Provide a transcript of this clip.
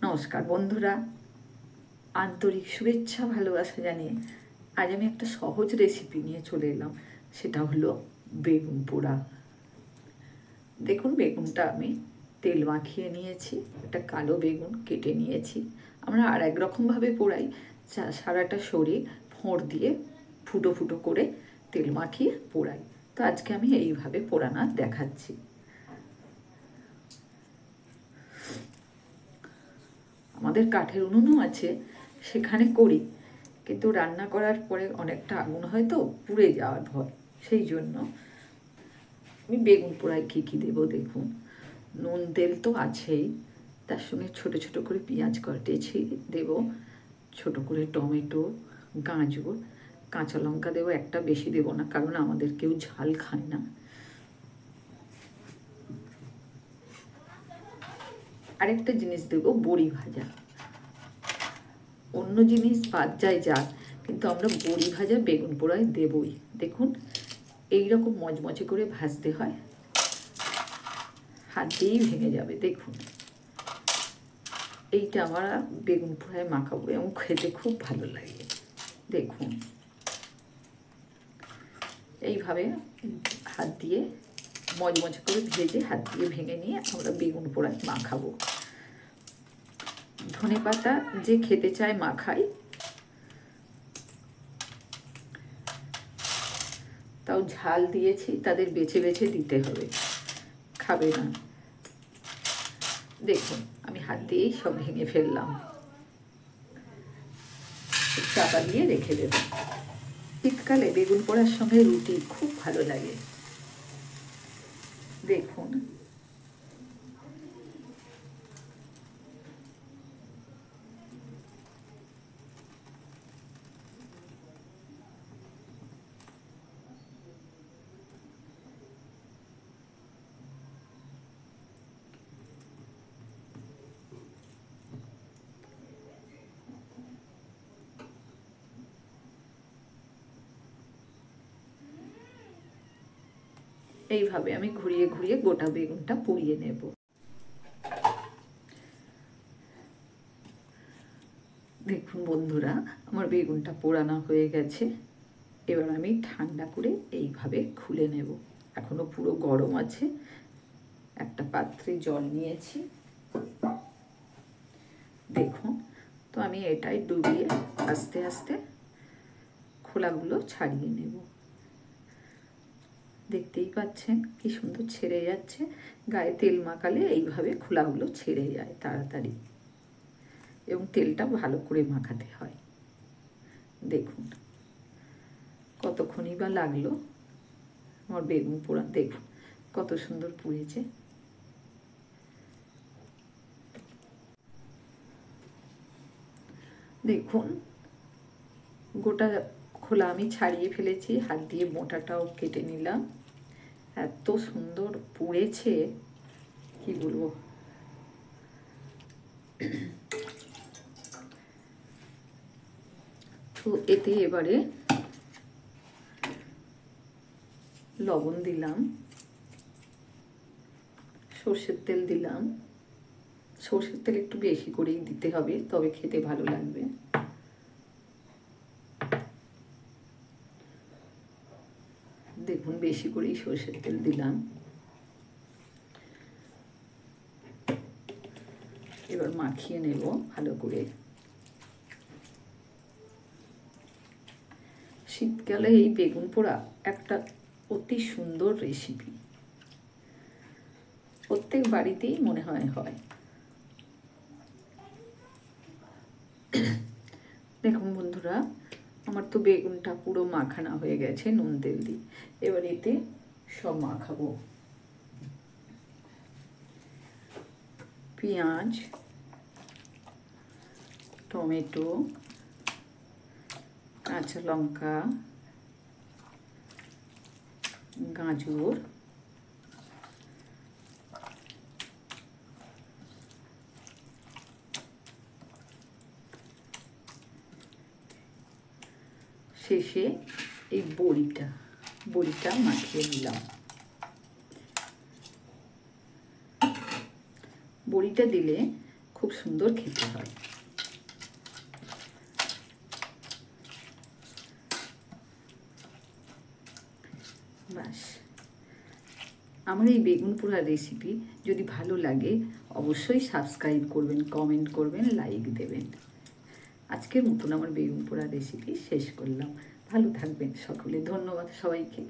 নমস্কার বন্ধুরা, আন্তরিক শুভেচ্ছা ভালোবাসা জানিয়ে আজ আমি একটা সহজ রেসিপি নিয়ে চলে এলাম। সেটা হলো বেগুন পোড়া। দেখুন, বেগুনটা আমি তেল মাখিয়ে নিয়েছি। একটা কালো বেগুন কেটে নিয়েছি। আমরা আর এক রকমভাবে পোড়াই, সারাটা সরিয়ে ফোঁড় দিয়ে ফুটো ফুটো করে তেল মাখিয়ে পোড়াই। তো আজকে আমি এইভাবে পোড়ানো দেখাচ্ছি। আমাদের কাঠের উনুনও আছে, সেখানে করি, কিন্তু রান্না করার পরে অনেকটা আগুন হয়তো পুড়ে যাওয়ার ভয়, সেই জন্য আমি বেগুন পোড়ায় কী কী দেবো দেখুন। নুন তেল তো আছেই, তার সঙ্গে ছোটো ছোটো করে পেঁয়াজ কেটেছি দেবো, ছোটো করে টমেটো, গাজর, কাঁচা লঙ্কা দেবো একটা, বেশি দেবো না কারণ আমাদের কেউ ঝাল খায় না। আরেকটা জিনিস দেবো, বড়ি ভাজা। অন্য জিনিস বাদ যায় যাক, কিন্তু আমরা বড়ি ভাজা বেগুন পোড়ায় দেবই। দেখুন, এইরকম মচমচে করে ভাজতে হয়, হাত দিয়েই ভেঙে যাবে। দেখুন, এইটা আমরা বেগুন পোড়ায় মাখাবো এবং খেতে খুব ভালো লাগে। দেখুন, এইভাবে হাত দিয়ে মচমচে করে ভেজে হাত দিয়ে ভেঙে নিয়ে আমরা বেগুন পোড়ায় মাখাবো। ধনেপাতা যে খেতে চায় মাখাই, তাও ঝাল দিয়েছি, তাদের বেছে বেছে দিতে হবে, খাবে না। দেখুন, আমি হাত দিয়েই সব ভেঙে ফেললাম। চাপা দিয়ে রেখে দেব। শীতকালে বেগুন পোড়ার সঙ্গে রুটি খুব ভালো লাগে। দেখুন, এইভাবে আমি ঘুরিয়ে ঘুরিয়ে গোটা বেগুনটা পুড়িয়ে নেব। দেখুন বন্ধুরা, আমার বেগুনটা পোড়ানো হয়ে গেছে। এবার আমি ঠান্ডা করে এইভাবে খুলে নেব। এখনো পুরো গরম আছে। একটা পাত্রে জল নিয়েছি, দেখুন। তো আমি এটাই ডুবিয়ে আস্তে আস্তে খোলাগুলো ছাড়িয়ে নেব। দেখতেই পাচ্ছেন কি সুন্দর ছেড়ে যাচ্ছে। গায়ে তেল মাখালে এইভাবে খোলাগুলো ছেড়ে যায় তাড়াতাড়ি, এবং তেলটা ভালো করে মাখাতে হয়। দেখুন কতক্ষণই বা লাগলো আমার বেগুন পোড়া। দেখুন কত সুন্দর পুড়েছে। দেখুন, গোটা খোলা আমি ছাড়িয়ে ফেলেছি, হাত দিয়ে মোটাটাও কেটে নিলাম। এত সুন্দর পুড়েছে কি বলবো। তো এতে এবারে লবণ দিলাম, সর্ষের তেল দিলাম। সর্ষের তেল একটু বেশি করেই দিতে হবে, তবে খেতে ভালো লাগবে। দেখুন, বেশি করেই সর্ষের তেল দিলাম। এবার মাখিয়ে নেব ভালো করে। শীতকালে এই বেগুন পোড়া একটা অতি সুন্দর রেসিপি, প্রত্যেক বাড়িতেই মনে হয়। দেখুন বন্ধুরা, আমার তো বেগুনটা পুরো মাখানো হয়ে গেছে নুন তেল দিয়ে। এবার এতে সব মাখাবো। পেঁয়াজ, টমেটো, কাঁচা লঙ্কা, গাজর, শেষে এই বড়িটা মাখিয়ে নিলাম। বড়িটা দিলে খুব সুন্দর খেতে হয়। ব্যাস, আমার এই বেগুন পোড়া রেসিপি যদি ভালো লাগে অবশ্যই সাবস্ক্রাইব করবেন, কমেন্ট করবেন, লাইক দেবেন। আজকের মতন আমার বেগুন পোড়া রেসিপি শেষ করলাম। ভালো থাকবেন সকলে, ধন্যবাদ সবাইকে।